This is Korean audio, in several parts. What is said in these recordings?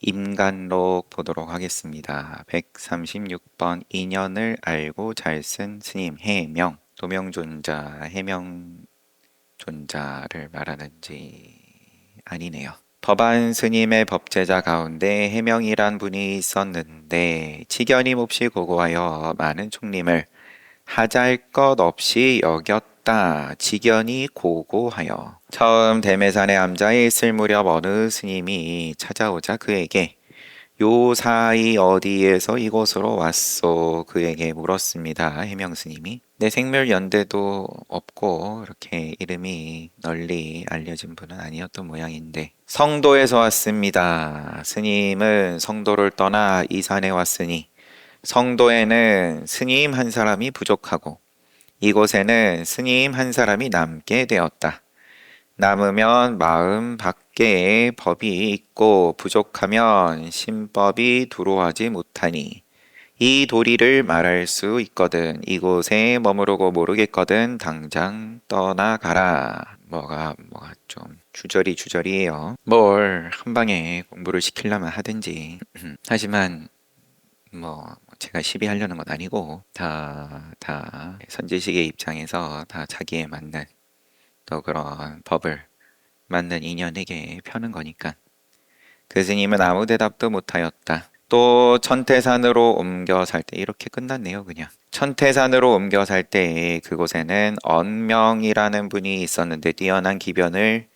임간록 보도록 하겠습니다. 136번 인연을 알고 잘 쓴 스님 해명 도명존자 해명존자를 말하는지 아니네요. 법안 스님의 법제자 가운데 해명이란 분이 있었는데 지견이 몹시 고고하여 많은 총림을 하잘 것 없이 여겼다. 지견이 고고하여 처음 대매산에 앉아 있을 무렵 어느 스님이 찾아오자 그에게 요 사이 어디에서 이곳으로 왔소? 그에게 물었습니다. 해명 스님이 내 생멸 연대도 없고 이렇게 이름이 널리 알려진 분은 아니었던 모양인데 성도에서 왔습니다. 스님은 성도를 떠나 이 산에 왔으니 성도에는 스님 한 사람이 부족하고 이곳에는 스님 한 사람이 남게 되었다. 남으면 마음 밖에 법이 있고 부족하면 신법이 두루하지 못하니 이 도리를 말할 수 있거든. 이곳에 머무르고 모르겠거든. 당장 떠나가라. 뭐가 좀 주저리예요. 뭘 한 방에 공부를 시키려면 하든지 하지만 제가 시비하려는 건 아니고 다 선지식의 입장에서 다 자기에 맞는 또 그런 법을 맞는 인연에게 펴는 거니까 그 스님은 아무 대답도 못하였다. 또 천태산으로 옮겨 살 때 이렇게 끝났네요. 그냥 천태산으로 옮겨 살 때 그곳에는 언명이라는 분이 있었는데 뛰어난 기변을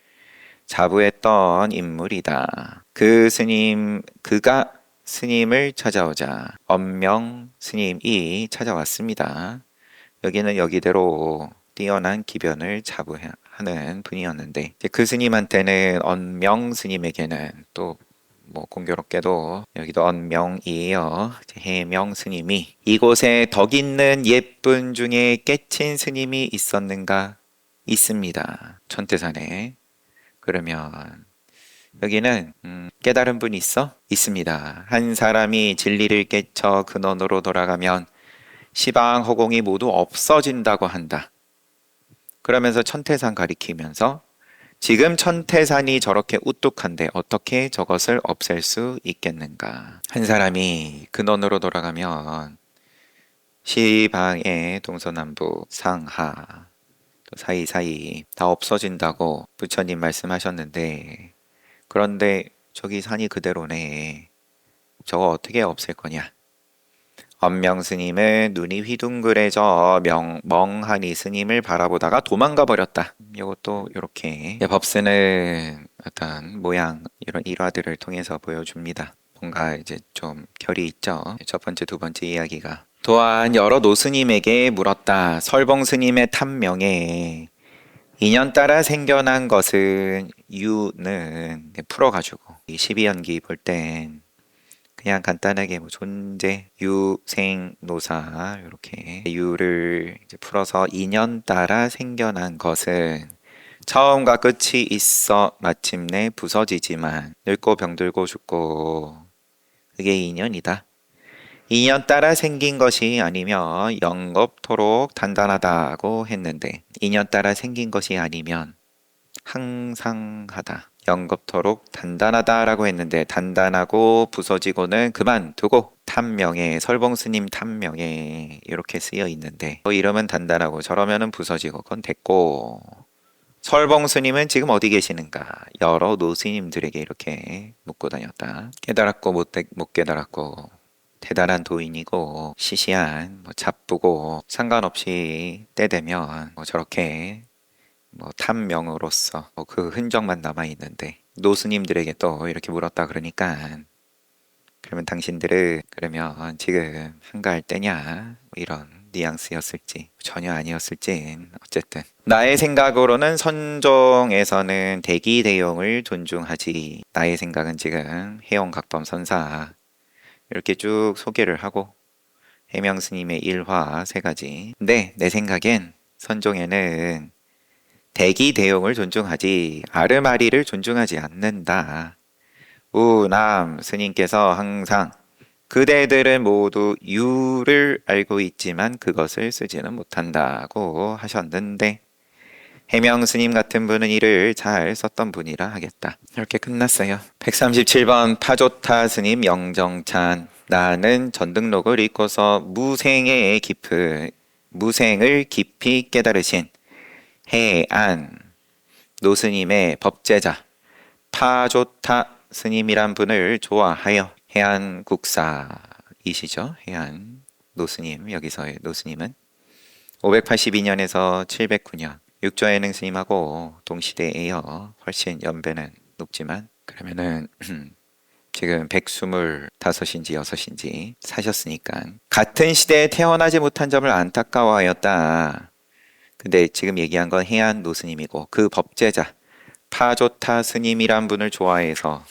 자부했던 인물이다. 그가 스님을 찾아오자 언명 스님이 찾아왔습니다. 여기는 여기대로 뛰어난 기변을 자부하는 분이었는데 그 스님한테는 언명 스님에게는 또 공교롭게도 여기도 언명이에요. 해명 스님이 이곳에 덕 있는 예쁜 중에 깨친 스님이 있었는가? 있습니다. 천태산에. 그러면 여기는 깨달은 분이 있어? 있습니다. 한 사람이 진리를 깨쳐 근원으로 돌아가면 시방 허공이 모두 없어진다고 한다. 그러면서 천태산 가리키면서 지금 천태산이 저렇게 우뚝한데 어떻게 저것을 없앨 수 있겠는가? 한 사람이 근원으로 돌아가면 시방의 동서남북 상하 또 사이사이 다 없어진다고 부처님 말씀하셨는데 그런데 저기 산이 그대로네. 저거 어떻게 없앨 거냐? 언명 스님은 눈이 휘둥그레져 멍하니 스님을 바라보다가 도망가 버렸다. 이것도 이렇게 법스는 어떤 모양 이런 일화들을 통해서 보여줍니다. 뭔가 이제 좀 결이 있죠. 첫 번째, 두 번째 이야기가. 또한 여러 노스님에게 물었다. 설봉 스님의 탐명에 인연 따라 생겨난 것은 유는 풀어가지고 이 12연기 볼 땐 그냥 간단하게 존재, 유, 생, 노사 이렇게 유를 이제 풀어서 인연 따라 생겨난 것은 처음과 끝이 있어 마침내 부서지지만 늙고 병들고 죽고 그게 인연이다. 인연 따라 생긴 것이 아니면 영겁토록 단단하다고 했는데 인연 따라 생긴 것이 아니면 항상하다. 영겁토록 단단하다라고 했는데 단단하고 부서지고는 그만두고 탐명에 설봉스님 탐명에 이렇게 쓰여 있는데 이러면 단단하고 저러면은 부서지고 그건 됐고 설봉스님은 지금 어디 계시는가? 여러 노스님들에게 이렇게 묻고 다녔다. 깨달았고 못 깨달았고 대단한 도인이고 시시한 잡부고 상관없이 때 되면 저렇게 탐명으로서 그 흔적만 남아 있는데 노스님들에게 또 이렇게 물었다 그러니까 그러면 당신들은 그러면 지금 한가할 때냐 이런 뉘앙스였을지 전혀 아니었을지 어쨌든 나의 생각으로는 선종에서는 대기대용을 존중하지 나의 생각은 지금 해용각범 선사 이렇게 쭉 소개를 하고 해명스님의 일화 세 가지. 근데 내 생각엔 선종에는 대기 대용을 존중하지 아르마리를 존중하지 않는다. 우남 스님께서 항상 그대들은 모두 유를 알고 있지만 그것을 쓰지는 못한다고 하셨는데 해명 스님 같은 분은 이를 잘 썼던 분이라 하겠다. 이렇게 끝났어요. 137번 파조타 스님 영정찬. 나는 전등록을 읽고서 무생을 깊이 깨달으신 해안 노스님의 법제자 파조타 스님이란 분을 좋아하여 해안 국사이시죠. 해안 노스님, 여기서의 노스님은 582년에서 709년 육조해능 스님하고 동시대에요. 훨씬 연배는 높지만 그러면은 지금 125인지 6인지 사셨으니까 같은 시대에 태어나지 못한 점을 안타까워하였다. 근데 지금 얘기한 건 해안 노스님이고 그 법제자 파조타 스님이란 분을 좋아해서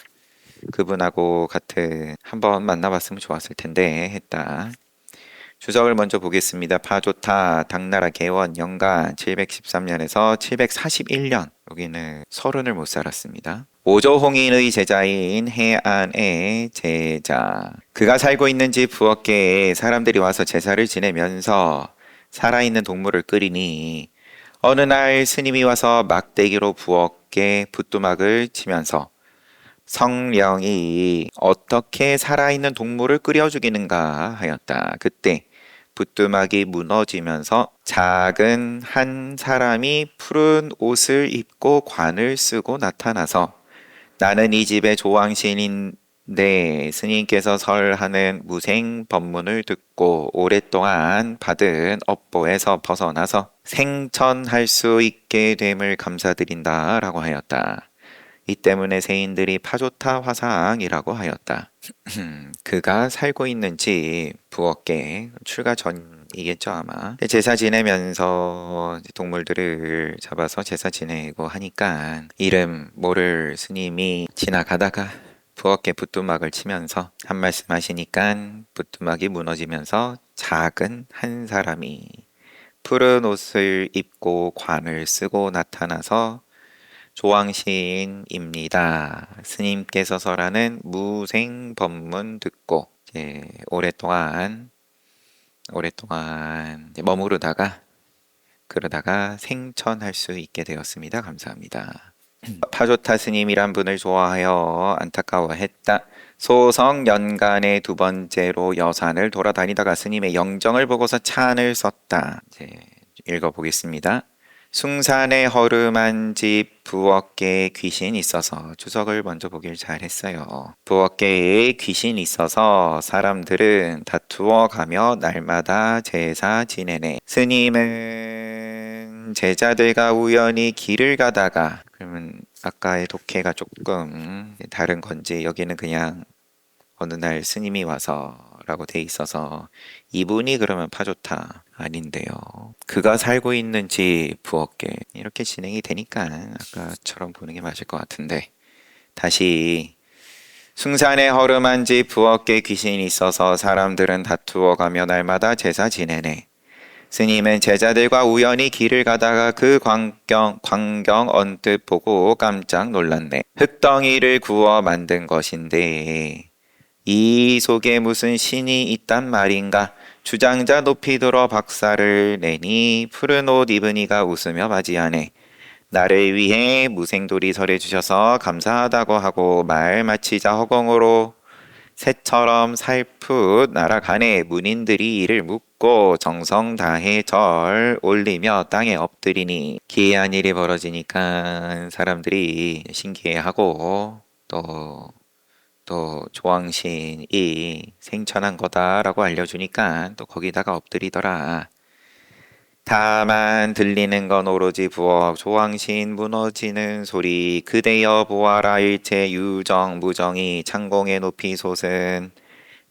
그분하고 같은 한번 만나봤으면 좋았을 텐데 했다. 주석을 먼저 보겠습니다. 파조타 당나라 개원 연간 713년에서 741년 여기는 30을 못 살았습니다. 오조홍인의 제자인 해안의 제자 그가 살고 있는 집 부엌계에 사람들이 와서 제사를 지내면서 살아있는 동물을 끓이니 어느 날 스님이 와서 막대기로 부엌에 부뚜막을 치면서 성령이 어떻게 살아있는 동물을 끓여 죽이는가 하였다. 그때 부뚜막이 무너지면서 작은 한 사람이 푸른 옷을 입고 관을 쓰고 나타나서 나는 이 집의 조왕신인데 스님께서 설하는 무생 법문을 듣고 오랫동안 받은 업보에서 벗어나서 생천할 수 있게 됨을 감사드린다 라고 하였다. 이 때문에 세인들이 파조타 화상이라고 하였다. 그가 살고 있는 집 부엌계 출가 전이겠죠 아마. 제사 지내면서 동물들을 잡아서 제사 지내고 하니까 이름 모를 스님이 지나가다가 부엌에 부뚜막을 치면서 한 말씀 하시니까 부뚜막이 무너지면서 작은 한 사람이 푸른 옷을 입고 관을 쓰고 나타나서 조왕신입니다. 스님께서 설하는 무생 법문 듣고 이제 오랫동안 이제 머무르다가 그러다가 생천할 수 있게 되었습니다. 감사합니다. 파조타 스님이란 분을 좋아하여 안타까워했다. 소성 연간의 두 번째로 여산을 돌아다니다가 스님의 영정을 보고서 찬을 썼다. 이제 읽어보겠습니다. 숭산의 허름한 집 부엌계에 귀신이 있어서 주석을 먼저 보길 잘했어요. 부엌계에 귀신이 있어서 사람들은 다투어 가며 날마다 제사 지내네. 스님은 제자들과 우연히 길을 가다가 그러면 아까의 독해가 조금 다른 건지 여기는 그냥 어느 날 스님이 와서 라고 돼 있어서 이분이 그러면 파조타 아닌데요. 그가 살고 있는 집 부엌계 이렇게 진행이 되니까 아까처럼 보는 게 맞을 것 같은데 다시 숭산의 허름한 집 부엌계 귀신이 있어서 사람들은 다투어 가며 날마다 제사 지내네. 스님은 제자들과 우연히 길을 가다가 그 광경 언뜻 보고 깜짝 놀랐네. 흙덩이를 구워 만든 것인데 이 속에 무슨 신이 있단 말인가? 주장자 높이 들어 박살을 내니 푸른 옷 입은 이가 웃으며 맞이하네. 나를 위해 무생돌이 설해 주셔서 감사하다고 하고 말 마치자 허공으로 새처럼 살풋 날아가네. 문인들이 이를 묻고 정성 다해 절 올리며 땅에 엎드리니 기이한 일이 벌어지니까 사람들이 신기해하고 또 조왕신이 생천한 거다라고 알려주니까 또 거기다가 엎드리더라. 다만 들리는 건 오로지 부엌 조왕신 무너지는 소리. 그대여 보아라 일체 유정 무정이 창공의 높이 솟은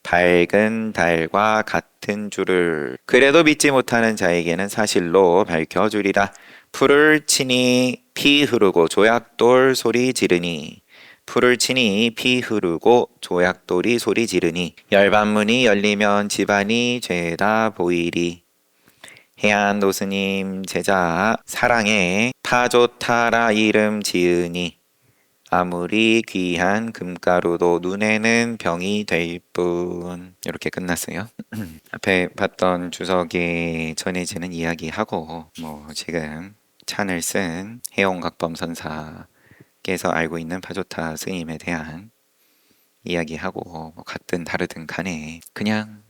밝은 달과 같은 줄을. 그래도 믿지 못하는 자에게는 사실로 밝혀주리라. 풀을 치니 피 흐르고 조약돌 소리 지르니 풀을 치니 피 흐르고 조약돌이 소리 지르니 열반문이 열리면 집안이 죄다 보이리. 해안 노스님 제자 사랑에 파조타라 이름 지으니 아무리 귀한 금가루도 눈에는 병이 될 뿐. 이렇게 끝났어요. 앞에 봤던 주석에 전해지는 이야기하고 지금 찬을 쓴 해용각범선사께서 알고 있는 파조타 스님에 대한 이야기하고 뭐 같든 다르든 간에 그냥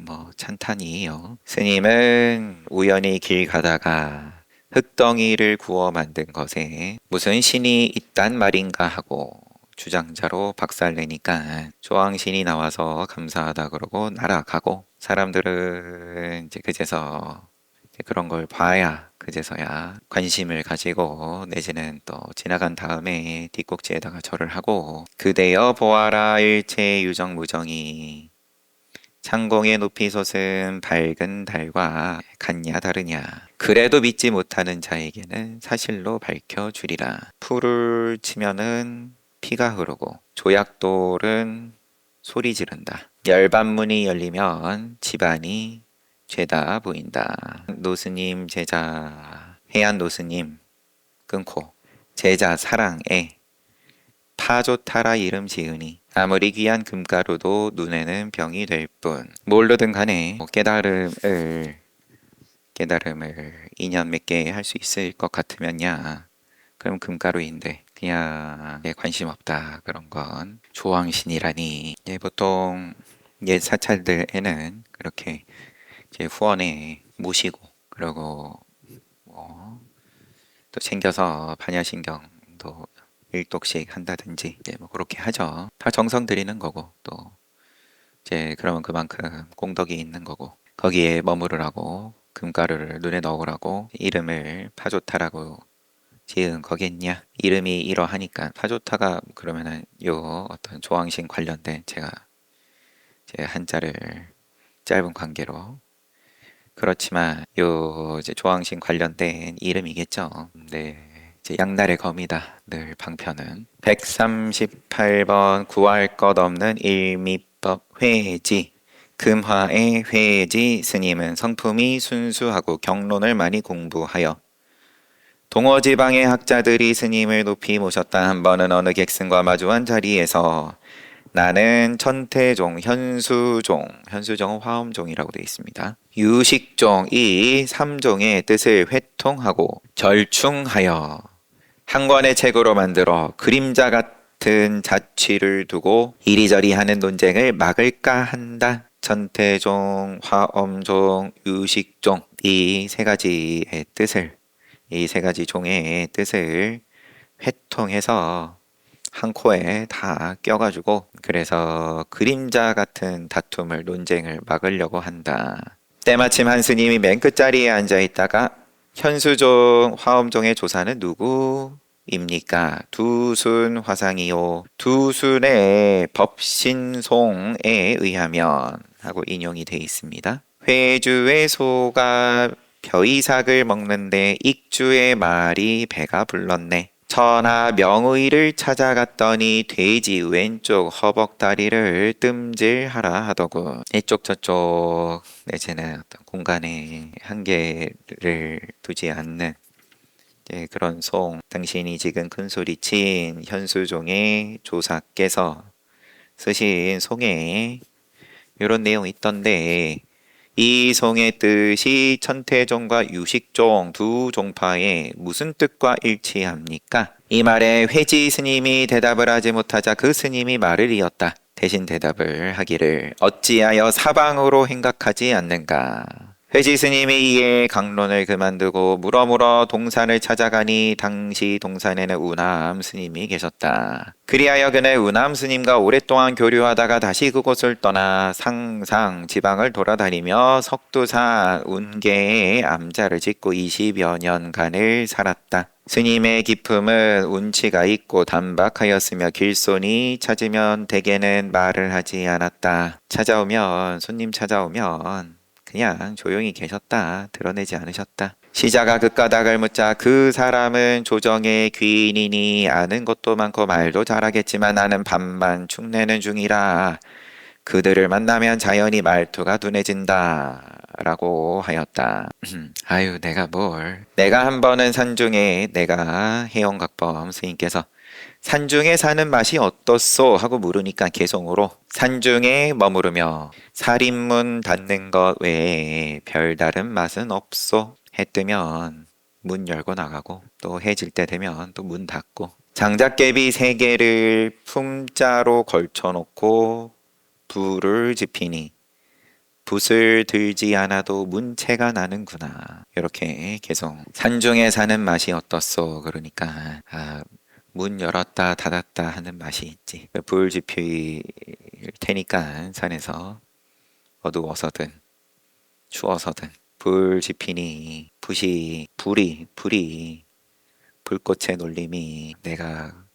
뭐 찬탄이에요. 스님은 우연히 길 가다가 흙덩이를 구워 만든 것에 무슨 신이 있단 말인가 하고 주장자로 박살내니까 조왕신이 나와서 감사하다 그러고 날아가고, 사람들은 이제 그제서 이제 그런 걸 봐야 그제서야 관심을 가지고, 내지는 또 지나간 다음에 뒷꼭지에다가 절을 하고, 그대여 보아라 일체 유정무정이 창공의 높이 솟은 밝은 달과 같냐 다르냐. 그래도 믿지 못하는 자에게는 사실로 밝혀주리라. 풀을 치면은 피가 흐르고 조약돌은 소리 지른다. 열반문이 열리면 집안이 죄다 보인다. 노스님 제자 해안 노스님 끊고 제자 사랑에 파조타라 이름 지으니 아무리 귀한 금가루도 눈에는 병이 될 뿐. 뭘로든 간에 깨달음을 인연 맺게 할 수 있을 것 같으면야, 그럼 금가루인데 그냥 관심 없다 그런 건 조왕신이라니. 보통 옛 사찰들에는 그렇게 이제 후원에 모시고, 그리고 뭐 또 챙겨서 반야신경도 일독씩 한다든지 이제 뭐 그렇게 하죠. 다 정성 들이는 거고, 또 이제 그러면 그만큼 공덕이 있는 거고, 거기에 머무르라고 금가루를 눈에 넣으라고 이름을 파조타라고 지은 거겠냐. 이름이 이러하니까 파조타가 그러면은 요 어떤 조왕신 관련된, 제가 제 한자를 짧은 관계로 그렇지만 요 이제 조왕신 관련된 이름이겠죠. 네. 이제 양날의 검이다. 늘 방편은 138번 구할 것 없는 일미법 회지. 금화의 회지 스님은 성품이 순수하고 경론을 많이 공부하여 동어지방의 학자들이 스님을 높이 모셨다. 한 번은 어느 객승과 마주한 자리에서 나는 천태종, 현수종은 화엄종이라고 되어 있습니다. 유식종 이 삼종의 뜻을 회통하고 절충하여 한 권의 책으로 만들어 그림자 같은 자취를 두고 이리저리 하는 논쟁을 막을까 한다. 천태종, 화엄종, 유식종 이 세 가지의 뜻을, 이 세 가지 종의 뜻을 회통해서 한 코에 다 껴가지고, 그래서 그림자 같은 다툼을, 논쟁을 막으려고 한다. 때마침 한 스님이 맨 끝자리에 앉아 있다가 현수종, 화엄종의 조사는 누구입니까? 두순 화상이요. 두순의 법신송에 의하면 하고 인용이 되어 있습니다. 회주의 소가 벼이삭을 먹는데 익주의 말이 배가 불렀네. 천하 명의를 찾아갔더니 돼지 왼쪽 허벅다리를 뜸질하라 하더군. 이쪽 저쪽 내지는 어떤 공간에 한계를 두지 않는 그런 송. 당신이 지금 큰소리친 현수종의 조사께서 쓰신 송에 이런 내용이 있던데, 이 송의 뜻이 천태종과 유식종 두 종파에 무슨 뜻과 일치합니까? 이 말에 회지 스님이 대답을 하지 못하자 그 스님이 말을 이었다. 대신 대답을 하기를 어찌하여 사방으로 행각하지 않는가? 회지 스님이 이에 강론을 그만두고 물어물어 동산을 찾아가니 당시 동산에는 우남 스님이 계셨다. 그리하여 그는 우남 스님과 오랫동안 교류하다가 다시 그곳을 떠나 상상 지방을 돌아다니며 석두산 운계에 암자를 짓고 20여 년간을 살았다. 스님의 기품은 운치가 있고 단박하였으며 길손이 찾으면 대개는 말을 하지 않았다. 손님 찾아오면 그냥 조용히 계셨다. 드러내지 않으셨다. 시자가 그 까닭을 묻자 그 사람은 조정의 귀인이니 아는 것도 많고 말도 잘하겠지만 나는 반만 축내는 중이라 그들을 만나면 자연히 말투가 둔해진다 라고 하였다. 아유, 내가 한 번은 산중에, 내가 해영각범 스님께서 산중에 사는 맛이 어떻소? 하고 물으니까 개성으로 산중에 머무르며 살인문 닫는 것 외에 별다른 맛은 없소. 해 뜨면 문 열고 나가고 또 해질 때 되면 또 문 닫고 장작개비 세 개를 품자로 걸쳐놓고 불을 지피니 붓을 들지 않아도 문채가 나는구나. 이렇게 계속 산중에 사는 맛이 어떻소? 그러니까 문 열었다 닫았다 하는 맛이 있지. 불 지필 테니까 산에서 어두워서든 추워서든 불 지피니 불이 불꽃의 놀림이 내가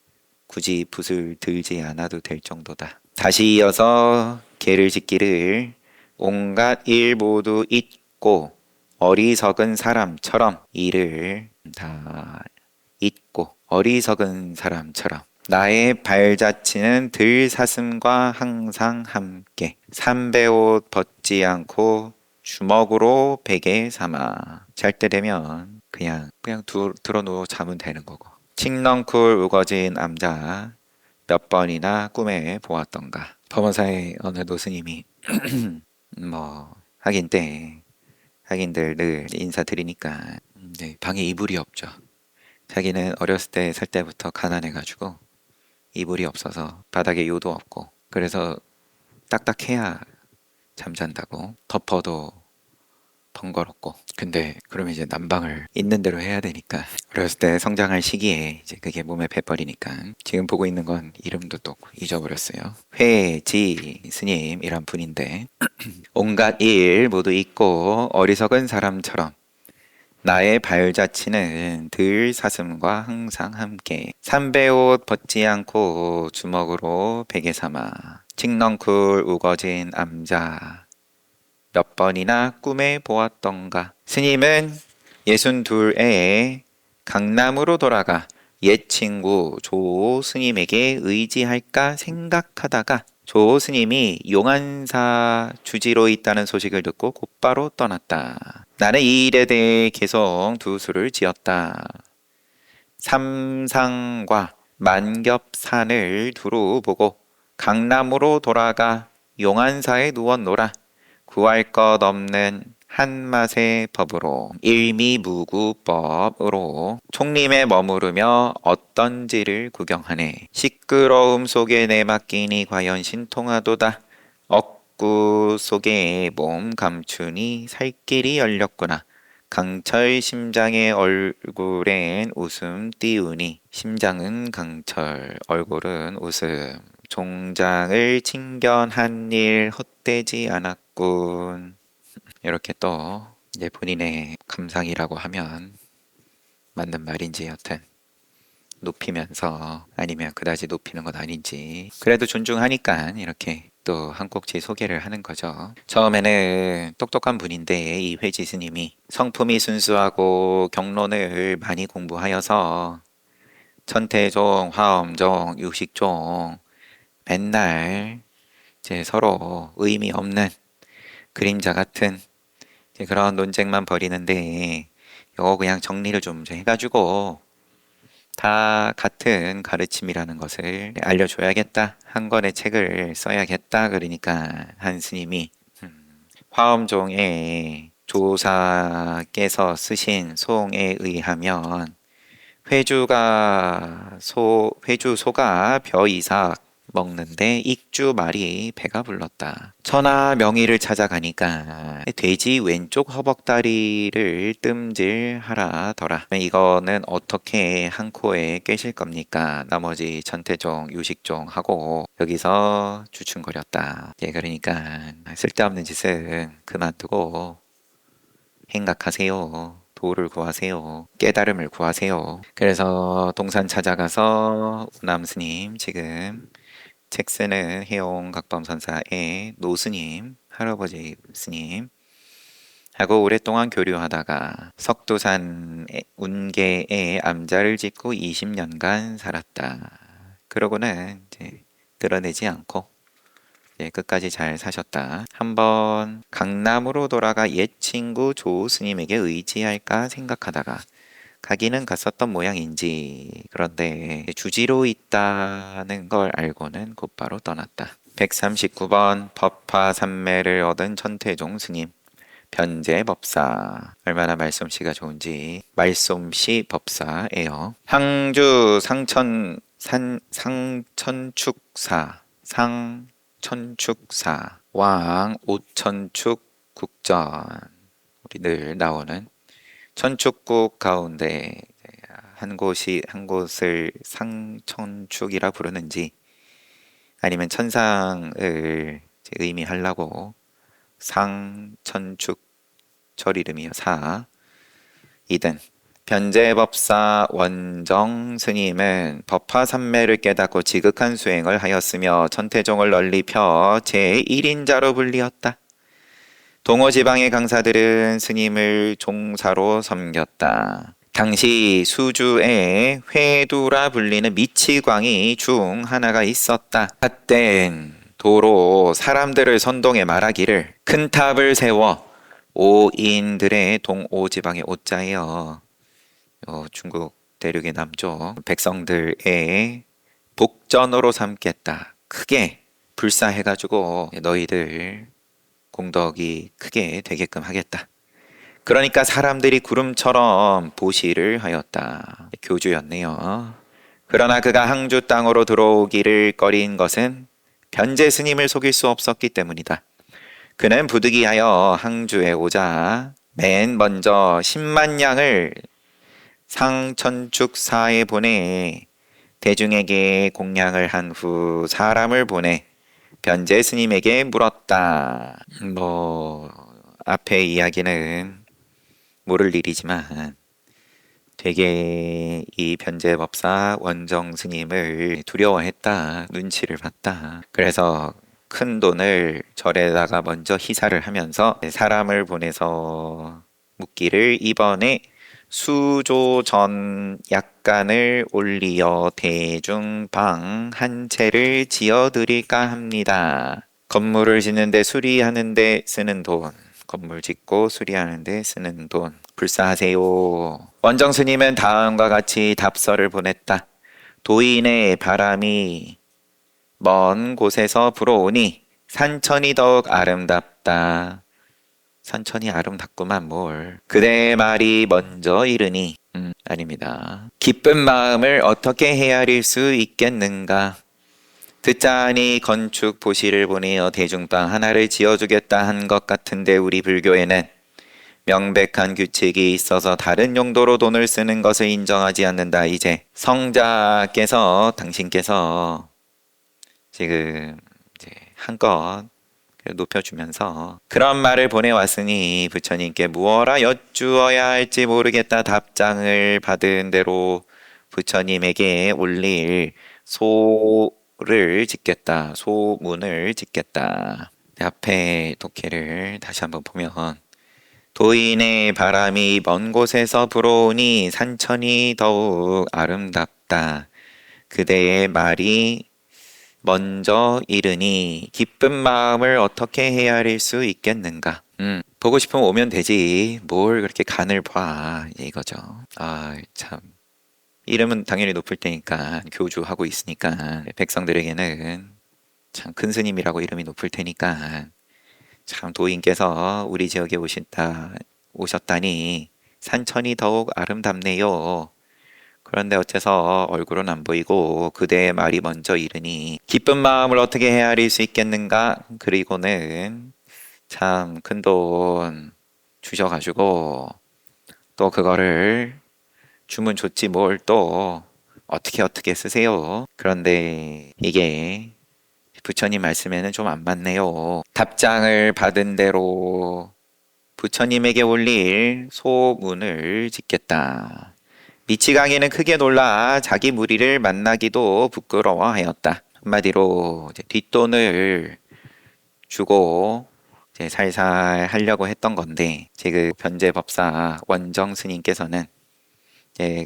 굳이 붓을 들지 않아도 될 정도다. 다시 이어서 개를 짓기를 온갖 일 모두 잊고 어리석은 사람처럼 일을 다 잊고 어리석은 사람처럼 나의 발자취는 들사슴과 항상 함께 삼배옷 벗지 않고 주먹으로 베개 삼아 잘 때 되면 그냥 들어누워 자면 되는 거고 칡넝쿨 우거진 암자 몇 번이나 꿈에 보았던가. 법원사의 어느 노스님이 뭐 하긴들 늘 인사드리니까 네, 방에 이불이 없죠. 자기는 어렸을 때 살 때부터 가난해가지고 이불이 없어서 바닥에 요도 없고 그래서 딱딱해야 잠잔다고 덮어도 번거롭고 근데 그러면 이제 난방을 있는 대로 해야 되니까 어렸을 때 성장할 시기에 이제 그게 몸에 배버리니까 지금 보고 있는 건 이름도 또 잊어버렸어요. 회지 스님이란 분인데 온갖 일 모두 잊고 어리석은 사람처럼 나의 발자취는 들 사슴과 항상 함께 삼배옷 벗지 않고 주먹으로 베개 삼아 칡넝쿨 우거진 암자 몇 번이나 꿈에 보았던가. 스님은 62에 강남으로 돌아가 옛 친구 조 스님에게 의지할까 생각하다가 조 스님이 용안사 주지로 있다는 소식을 듣고 곧바로 떠났다. 나는 이 일에 대해 계속 두 수를 지었다. 삼상과 만겹산을 두루 보고 강남으로 돌아가 용안사에 누웠노라. 구할 것 없는 한맛의 법으로 일미무구법으로 총림에 머무르며 어떤지를 구경하네. 시끄러움 속에 내맡기니 과연 신통하도다. 억구 속에 몸 감추니 살길이 열렸구나. 강철 심장의 얼굴엔 웃음 띄우니 심장은 강철 얼굴은 웃음 종장을 친견한 일 헛되지 않았군. 이렇게 또 이제 본인의 감상이라고 하면 맞는 말인지 여튼 높이면서 아니면 그다지 높이는 건 아닌지 그래도 존중하니까 이렇게 또 한 꼭지 소개를 하는 거죠. 처음에는 똑똑한 분인데 이 회지 스님이 성품이 순수하고 경론을 많이 공부하여서 천태종, 화엄종, 유식종 맨날 이제 서로 의미 없는 그림자 같은 그런 논쟁만 벌이는데 이거 그냥 정리를 좀 해가지고 다 같은 가르침이라는 것을 알려줘야겠다. 한 권의 책을 써야겠다. 그러니까 한 스님이 화엄종의 조사께서 쓰신 송에 의하면 회주 소가 벼 이삭 먹는데 익주 말이 배가 불렀다. 천하 명의를 찾아가니까 돼지 왼쪽 허벅다리를 뜸질하라더라. 이거는 어떻게 한 코에 꿰실 겁니까? 나머지 전태종, 유식종 하고 여기서 주춤거렸다. 예, 그러니까 쓸데없는 짓은 그만두고 행각하세요. 도를 구하세요. 깨달음을 구하세요. 그래서 동산 찾아가서 우남 스님 지금 책 쓰는 해용 각범선사의 노스님, 할아버지 스님 하고 오랫동안 교류하다가 석두산 운계에 암자를 짓고 20년간 살았다. 그러고는 이제 드러내지 않고 끝까지 잘 사셨다. 한번 강남으로 돌아가 옛 친구 조 스님에게 의지할까 생각하다가 가기는 갔었던 모양인지 그런데 주지로 있다는 걸 알고는 곧바로 떠났다. 139번 법화 삼매를 얻은 천태종 스님 변제법사. 얼마나 말솜씨가 좋은지. 말솜씨 법사예요. 항주 상천축사. 상천축사. 왕 오천축 국전. 우리 늘 나오는 천축국 가운데 한 곳을 상천축이라 부르는지 아니면 천상을 의미하려고 상천축 절 이름이요 이든 변제법사 원정 스님은 법화삼매를 깨닫고 지극한 수행을 하였으며 천태종을 널리 펴 제1인자로 불리었다. 동호지방의 강사들은 스님을 종사로 섬겼다. 당시 수주에 회두라 불리는 미치광이 중 하나가 있었다. 삿된 도로 사람들을 선동해 말하기를 큰 탑을 세워 오인들의 동오지방의 오자예요. 중국 대륙의 남쪽 백성들의 복전으로 삼겠다. 크게 불사해가지고 너희들 공덕이 크게 되게끔 하겠다. 그러니까 사람들이 구름처럼 보시를 하였다. 교주였네요. 그러나 그가 항주 땅으로 들어오기를 꺼린 것은 변제 스님을 속일 수 없었기 때문이다. 그는 부득이하여 항주에 오자 맨 먼저 10만 양을 상천축사에 보내 대중에게 공양을 한 후 사람을 보내 변제 스님에게 물었다. 앞에 이야기는 모를 일이지만 되게 이 변제법사 원정 스님을 두려워했다. 눈치를 봤다. 그래서 큰 돈을 절에다가 먼저 희사를 하면서 사람을 보내서 묻기를 이번에 수조전 약간을 올리어 대중방 한 채를 지어드릴까 합니다. 건물을 짓는데 수리하는데 쓰는 돈, 건물 짓고 수리하는데 쓰는 돈 불사하세요. 원정 스님은 다음과 같이 답서를 보냈다. 도인의 바람이 먼 곳에서 불어오니 산천이 더욱 아름답다. 산천이 아름답구만 뭘. 그대의 말이 먼저 이르니 아닙니다. 기쁜 마음을 어떻게 헤아릴 수 있겠는가. 듣자하니 건축 보시를 보내어 대중방 하나를 지어주겠다 한 것 같은데 우리 불교에는 명백한 규칙이 있어서 다른 용도로 돈을 쓰는 것을 인정하지 않는다. 이제 성자께서 당신께서 지금 한껏 높여주면서 그런 말을 보내왔으니 부처님께 무엇라 여쭈어야 할지 모르겠다. 답장을 받은 대로 부처님에게 올릴 소문을 짓겠다. 앞에 독해를 다시 한번 보면 도인의 바람이 먼 곳에서 불어오니 산천이 더욱 아름답다. 그대의 말이 먼저 이르니 기쁜 마음을 어떻게 헤아릴 수 있겠는가. 보고 싶으면 오면 되지. 뭘 그렇게 간을 봐. 이거죠. 참. 이름은 당연히 높을 테니까 교주하고 있으니까 백성들에게는 참 큰 스님이라고 이름이 높을 테니까 참 도인께서 우리 지역에 오셨다니 산천이 더욱 아름답네요. 그런데 어째서 얼굴은 안 보이고 그대의 말이 먼저 이르니 기쁜 마음을 어떻게 헤아릴 수 있겠는가. 그리고는 참 큰 돈 주셔가지고 또 그거를 주면 좋지 뭘 또 어떻게 쓰세요. 그런데 이게 부처님 말씀에는 좀 안 맞네요. 답장을 받은 대로 부처님에게 올릴 소문을 짓겠다. 미치광이는 크게 놀라 자기 무리를 만나기도 부끄러워하였다. 한마디로 뒷돈을 주고 살살 하려고 했던 건데 그 변제법사 원정 스님께서는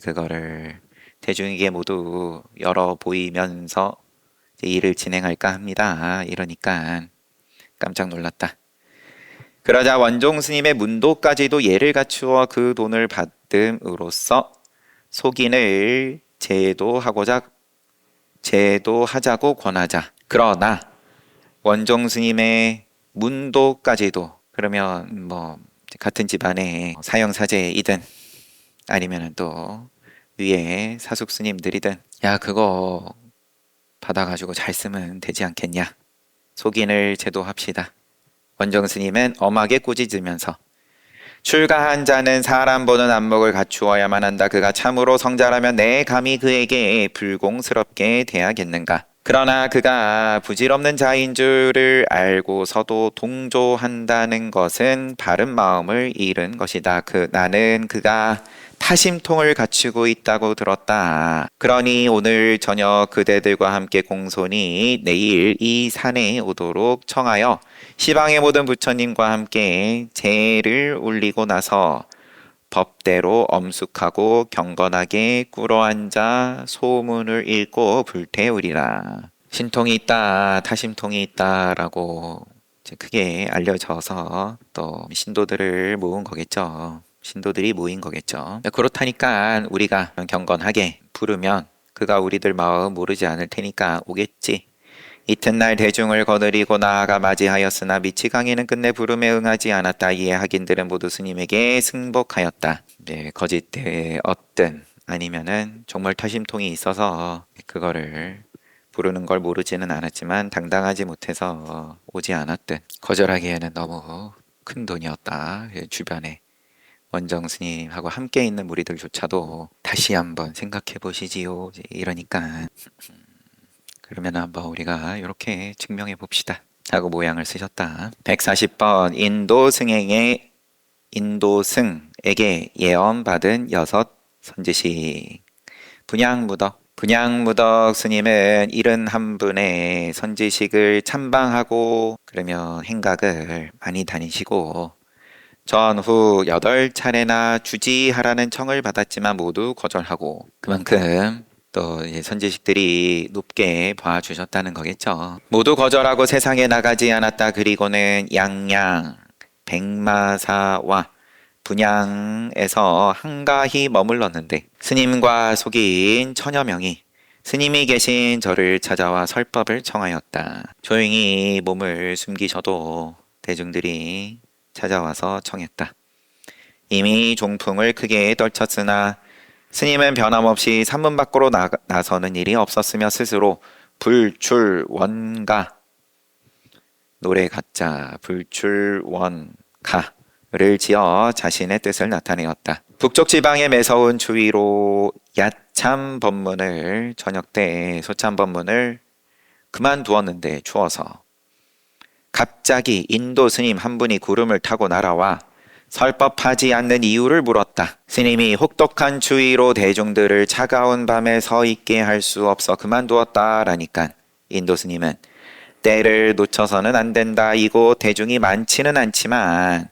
그거를 대중에게 모두 열어 보이면서 일을 진행할까 합니다. 이러니까 깜짝 놀랐다. 그러자 원종 스님의 문도까지도 예를 갖추어 그 돈을 받음으로써 속인을 제도하자고 권하자. 그러나 원종 스님의 문도까지도 그러면 같은 집안에 사형사제이든 아니면은 또 위에 사숙 스님들이든 야 그거 받아가지고 잘 쓰면 되지 않겠냐. 속인을 제도합시다. 원정 스님은 엄하게 꾸짖으면서 출가한 자는 사람 보는 안목을 갖추어야만 한다. 그가 참으로 성자라면 내 감히 그에게 불공스럽게 대하겠는가. 그러나 그가 부질없는 자인 줄을 알고서도 동조한다는 것은 바른 마음을 잃은 것이다. 나는 그가 타심통을 갖추고 있다고 들었다. 그러니 오늘 저녁 그대들과 함께 공손히 내일 이 산에 오도록 청하여 시방의 모든 부처님과 함께 제를 올리고 나서 법대로 엄숙하고 경건하게 꿇어앉아 소문을 읽고 불태우리라. 신통이 있다, 타심통이 있다라고 이제 크게 알려져서 또 신도들을 모은 거겠죠. 신도들이 모인 거겠죠. 그렇다니까 우리가 경건하게 부르면 그가 우리들 마음 모르지 않을 테니까 오겠지. 이튿날 대중을 거느리고 나아가 맞이하였으나 미치광이는 끝내 부름에 응하지 않았다. 이에 학인들은 모두 스님에게 승복하였다. 네, 거짓되었든 아니면은 정말 타심통이 있어서 그거를 부르는 걸 모르지는 않았지만 당당하지 못해서 오지 않았든 거절하기에는 너무 큰 돈이었다. 주변에 원정 스님하고 함께 있는 무리들조차도 다시 한번 생각해 보시지요. 이러니까 그러면 한번 우리가 이렇게 증명해 봅시다. 하고 모양을 쓰셨다. 140번 인도승에게 예언받은 여섯 선지식. 분양무덕 스님은 71분의 선지식을 참방하고 그러면 행각을 많이 다니시고 전후 8차례나 주지하라는 청을 받았지만 모두 거절하고 그만큼 또 선지식들이 높게 봐주셨다는 거겠죠. 모두 거절하고 세상에 나가지 않았다. 그리고는 양양, 백마사와 분양에서 한가히 머물렀는데 스님과 속인 천여 명이 스님이 계신 절을 찾아와 설법을 청하였다. 조용히 몸을 숨기셔도 대중들이 찾아와서 청했다. 이미 종풍을 크게 떨쳤으나 스님은 변함없이 산문 밖으로 나서는 일이 없었으며 스스로 불출원가 노래 가짜 불출원가를 지어 자신의 뜻을 나타내었다. 북쪽 지방의 매서운 추위로 야참 법문을 저녁 때 소참 법문을 그만두었는데 추워서 갑자기 인도 스님 한 분이 구름을 타고 날아와 설법하지 않는 이유를 물었다. 스님이 혹독한 추위로 대중들을 차가운 밤에 서 있게 할 수 없어 그만두었다라니까 인도 스님은 때를 놓쳐서는 안 된다. 이곳 대중이 많지는 않지만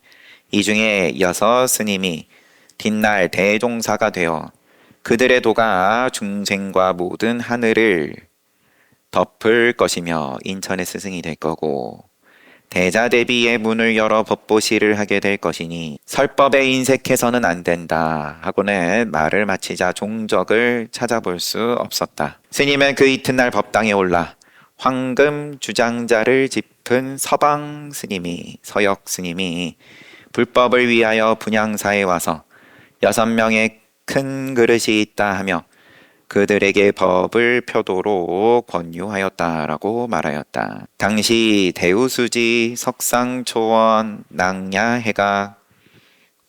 이 중에 여섯 스님이 뒷날 대종사가 되어 그들의 도가 중생과 모든 하늘을 덮을 것이며 인천의 스승이 될 거고 대자대비의 문을 열어 법보시를 하게 될 것이니 설법에 인색해서는 안 된다 하고는 말을 마치자 종적을 찾아볼 수 없었다. 스님은 그 이튿날 법당에 올라 황금 주장자를 짚은 서역 스님이 불법을 위하여 분양사에 와서 6명의 큰 그릇이 있다 하며 그들에게 법을 표도록 권유하였다라고 말하였다. 당시 대우수지, 석상초원, 낭야해가,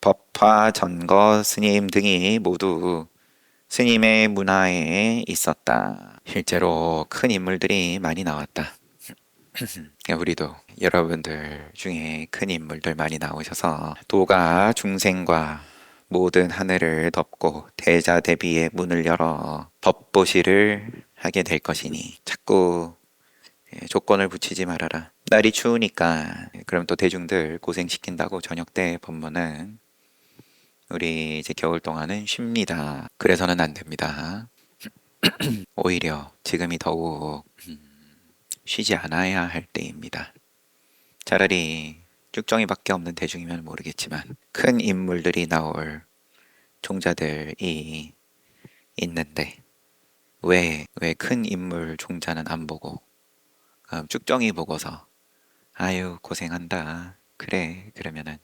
법화, 전거 스님 등이 모두 스님의 문화에 있었다. 실제로 큰 인물들이 많이 나왔다. 우리도 여러분들 중에 큰 인물들 많이 나오셔서 도가 중생과 모든 하늘을 덮고 대자대비의 문을 열어 법보시를 하게 될 것이니 자꾸 조건을 붙이지 말아라. 날이 추우니까 그럼 또 대중들 고생시킨다고 저녁 때 법문은 우리 이제 겨울 동안은 쉽니다. 그래서는 안 됩니다. 오히려 지금이 더욱 쉬지 않아야 할 때입니다. 차라리 쭉정이밖에 없는 대중이면 모르겠지만 큰 인물들이 나올 종자들이 있는데 왜 큰 인물 종자는 안 보고 쭉정이 보고서 아유 고생한다 그래 그러면은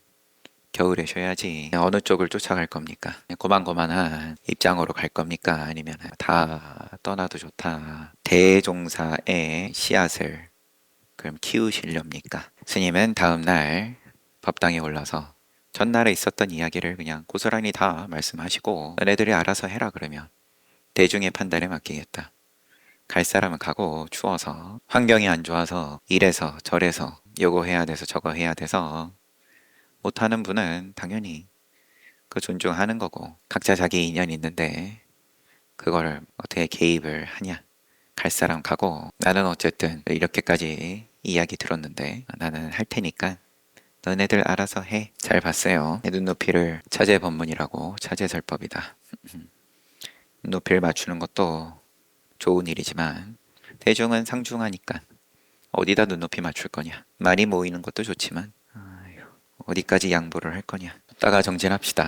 겨울에 쉬어야지. 어느 쪽을 쫓아갈 겁니까? 고만고만한 입장으로 갈 겁니까? 아니면 다 떠나도 좋다. 대종사의 씨앗을 그럼 키우시렵니까? 스님은 다음날 법당에 올라서 전날에 있었던 이야기를 그냥 고스란히 다 말씀하시고 너네들이 알아서 해라 그러면 대중의 판단에 맡기겠다. 갈 사람은 가고 추워서 환경이 안 좋아서 이래서 저래서 요거 해야 돼서 저거 해야 돼서 못하는 분은 당연히 그 존중하는 거고 각자 자기 인연이 있는데 그걸 어떻게 개입을 하냐. 갈 사람 가고 나는 어쨌든 이렇게까지 이야기 들었는데 나는 할 테니까 너네들 알아서 해. 잘 봤어요. 내 눈높이를 차제 법문이라고 차제설법이다. 눈높이를 맞추는 것도 좋은 일이지만 대중은 상중하니까 어디다 눈높이 맞출 거냐. 많이 모이는 것도 좋지만 어디까지 양보를 할 거냐. 따가 정진합시다.